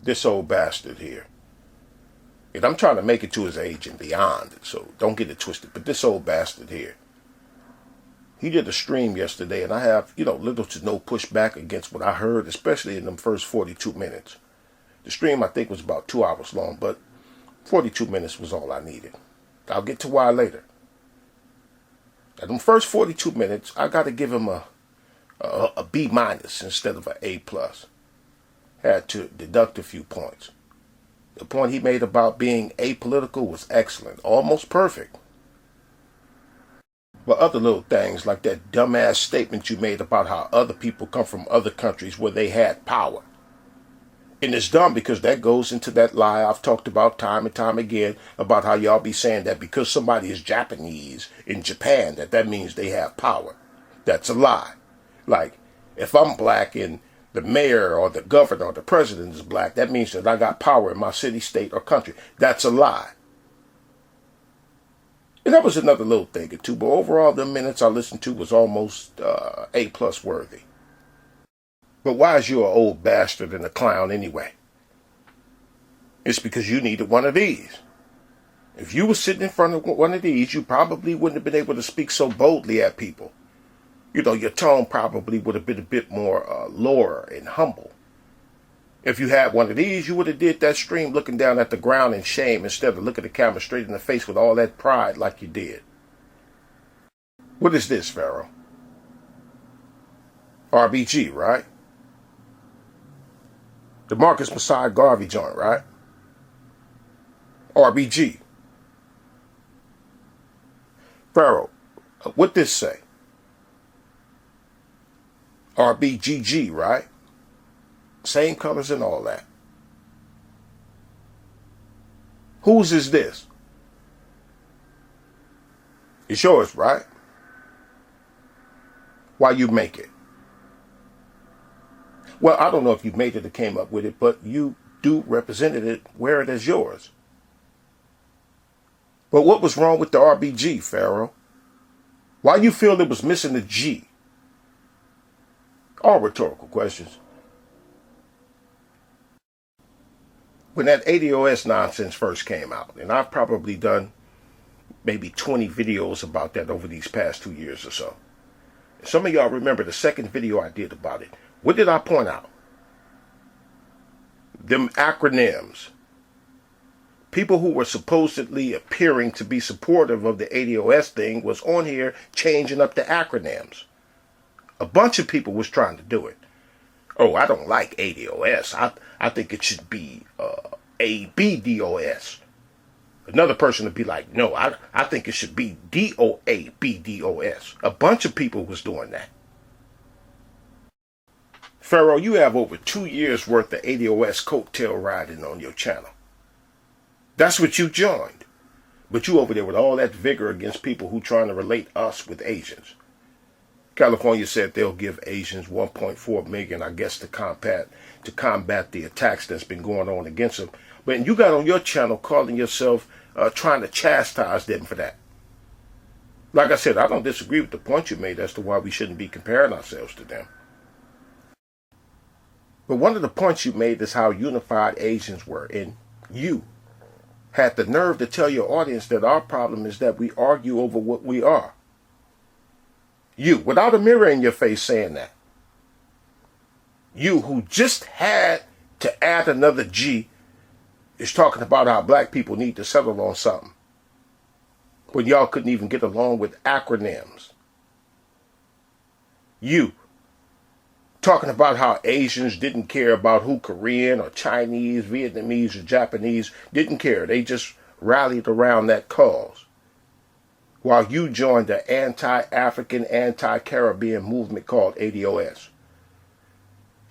This old bastard here. And I'm trying to make it to his age and beyond, so don't get it twisted. But this old bastard here, he did a stream yesterday, and I have, little to no pushback against what I heard, especially in them first 42 minutes. The stream, I think, was about 2 hours long, but 42 minutes was all I needed. I'll get to why later. At them first 42 minutes, I got to give him a B minus instead of an A plus. Had to deduct a few points. The point he made about being apolitical was excellent, almost perfect. But other little things like that dumbass statement you made about how other people come from other countries where they had power. And it's dumb because that goes into that lie I've talked about time and time again about how y'all be saying that because somebody is Japanese in Japan that means they have power. That's a lie. Like, if I'm black and the mayor or the governor or the president is black, that means that I got power in my city, state, or country. That's a lie. And that was another little thing or two, but overall the minutes I listened to was almost A plus worthy. But why is you an old bastard and a clown anyway? It's because you needed one of these. If you were sitting in front of one of these, you probably wouldn't have been able to speak so boldly at people. Your tone probably would have been a bit more lower and humble. If you had one of these, you would have did that stream looking down at the ground in shame instead of looking the camera straight in the face with all that pride like you did. What is this, Pharaoh? RBG, right? The Marcus Messiah Garvey joint, right? RBG. Pharaoh, what this say? RBGG, right? Same colors and all that. Whose is this? It's yours, right? Why you make it? Well, I don't know if you made it or came up with it, but you do represent it, wear it as yours. But what was wrong with the RBG, Pharaoh? Why you feel it was missing the G? All rhetorical questions. When that ADOS nonsense first came out, and I've probably done maybe 20 videos about that over these past 2 years or so. Some of y'all remember the second video I did about it. What did I point out? Them acronyms. People who were supposedly appearing to be supportive of the ADOS thing was on here changing up the acronyms. A bunch of people was trying to do it. Oh, I don't like ADOS. I think it should be ABDOS. Another person would be like, no, I think it should be DOABDOS. A bunch of people was doing that. Pharaoh, you have over 2 years worth of ADOS coattail riding on your channel. That's what you joined. But you over there with all that vigor against people who trying to relate us with Asians. California said they'll give Asians $1.4 million, I guess, to combat the attacks that's been going on against them. But you got on your channel calling yourself trying to chastise them for that. Like I said, I don't disagree with the point you made as to why we shouldn't be comparing ourselves to them. But one of the points you made is how unified Asians were, and you had the nerve to tell your audience that our problem is that we argue over what we are. You, without a mirror in your face saying that. You, who just had to add another G, is talking about how black people need to settle on something. When y'all couldn't even get along with acronyms. You, talking about how Asians didn't care about who Korean or Chinese, Vietnamese or Japanese didn't care. They just rallied around that cause. While you joined the anti-African, anti-Caribbean movement called ADOS.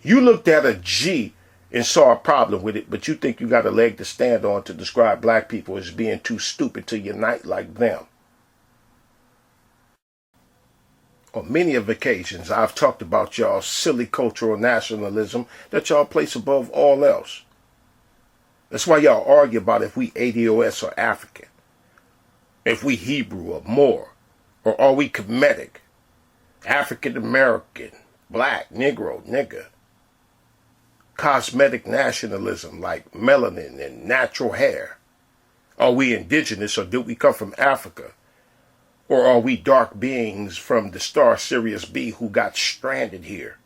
You looked at a G and saw a problem with it, but you think you got a leg to stand on to describe black people as being too stupid to unite like them. On many of occasions, I've talked about y'all's silly cultural nationalism that y'all place above all else. That's why y'all argue about if we ADOS or African, if we Hebrew or Moor, or are we Kemetic, African American, black, Negro, nigger. cosmetic nationalism like melanin and natural hair? Are we indigenous, or did we come from Africa? Or are we dark beings from the star Sirius B who got stranded here?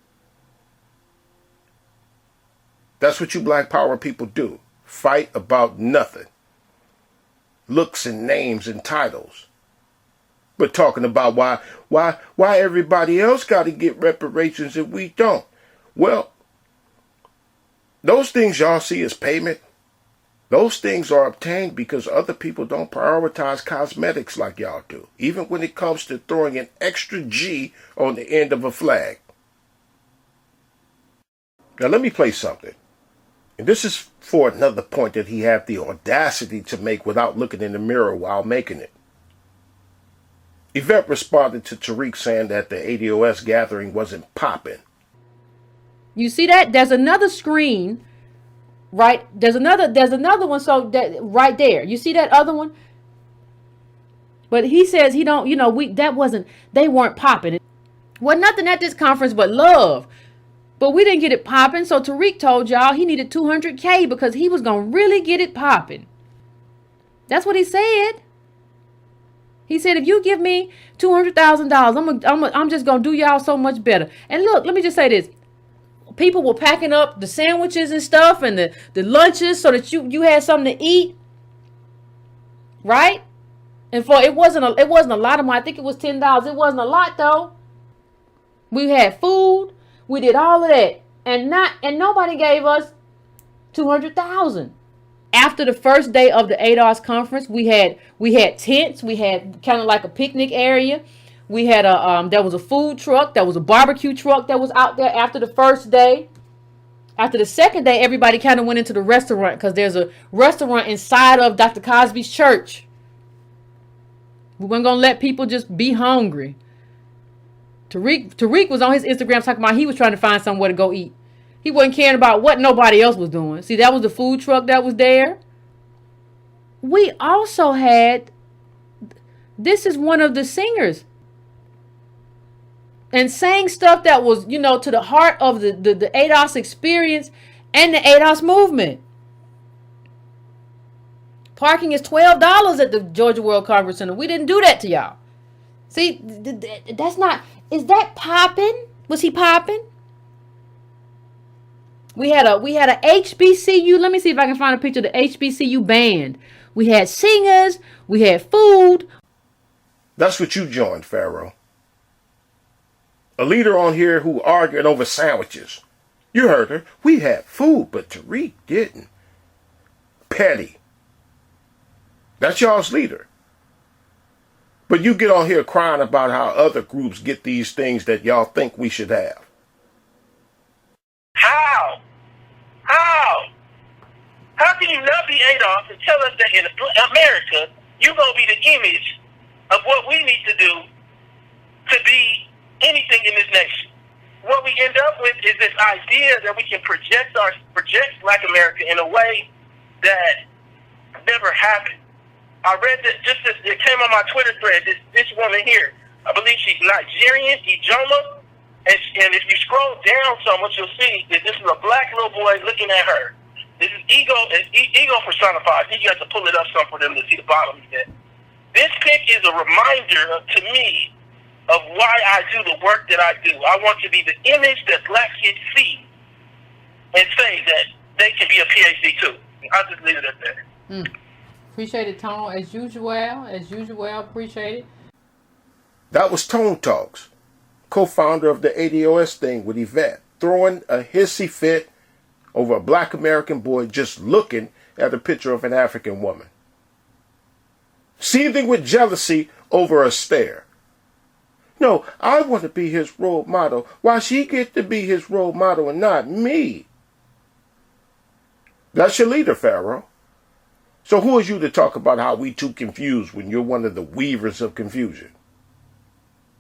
That's what you Black Power people do. Fight about nothing. Looks and names and titles. But talking about why everybody else got to get reparations and we don't. Well, those things y'all see as payment, those things are obtained because other people don't prioritize cosmetics like y'all do, even when it comes to throwing an extra G on the end of a flag. Now let me play something. And this is for another point that he had the audacity to make without looking in the mirror while making it. Yvette responded to Tariq saying that the ADOS gathering wasn't popping. You see that? There's another screen, right? There's another one, so that right there. You see that other one? But he says he don't, they weren't popping. Wasn't nothing at this conference but love. But we didn't get it popping, so Tariq told y'all he needed 200K because he was going to really get it popping. That's what he said. He said, if you give me $200,000, I'm just going to do y'all so much better. And look, let me just say this. People were packing up the sandwiches and stuff and the lunches so that you had something to eat. Right? And it wasn't a lot of money. I think it was $10. It wasn't a lot though. We had food. We did all of that. And nobody gave us $200,000. After the first day of the ADOS conference, we had tents. We had kind of like a picnic area. We had there was a food truck. There was a barbecue truck that was out there after the first day. After the second day, everybody kind of went into the restaurant because there's a restaurant inside of Dr. Cosby's church. We weren't going to let people just be hungry. Tariq was on his Instagram talking about he was trying to find somewhere to go eat. He wasn't caring about what nobody else was doing. See, that was the food truck that was there. We also had, this is one of the singers. And sang stuff that was, to the heart of the ADOS experience and the ADOS movement. Parking is $12 at the Georgia World Congress Center. We didn't do that to y'all. See, that's not, is that popping? Was he popping? We had a HBCU. Let me see if I can find a picture of the HBCU band. We had singers. We had food. That's what you joined, Pharaoh. A leader on here who argued over sandwiches. You heard her. We had food, but Tariq didn't. Petty. That's y'all's leader. But you get on here crying about how other groups get these things that y'all think we should have. How? How can you not be ADOS and tell us that in America, you're going to be the image of what we need to do to be anything in this nation? What we end up with is this idea that we can project Black America in a way that never happened. I read that it came on my Twitter thread, this woman here, I believe she's Nigerian, Ijoma, and if you scroll down so much, you'll see that this is a black little boy looking at her. This is ego personified. I think you have to pull it up some for them to see the bottom of it. This pic is a reminder to me of why I do the work that I do. I want to be the image that black kids see and say that they can be a PhD too. I'll just leave it at that. Appreciate it, Tone. As usual, appreciate it. That was Tone Talks, co-founder of the ADOS thing with Yvette, throwing a hissy fit over a Black American boy just looking at a picture of an African woman. Seething with jealousy over a stare. No, I want to be his role model. Why she get to be his role model and not me? That's your leader, Pharaoh. So who is you to talk about how we too confused when you're one of the weavers of confusion?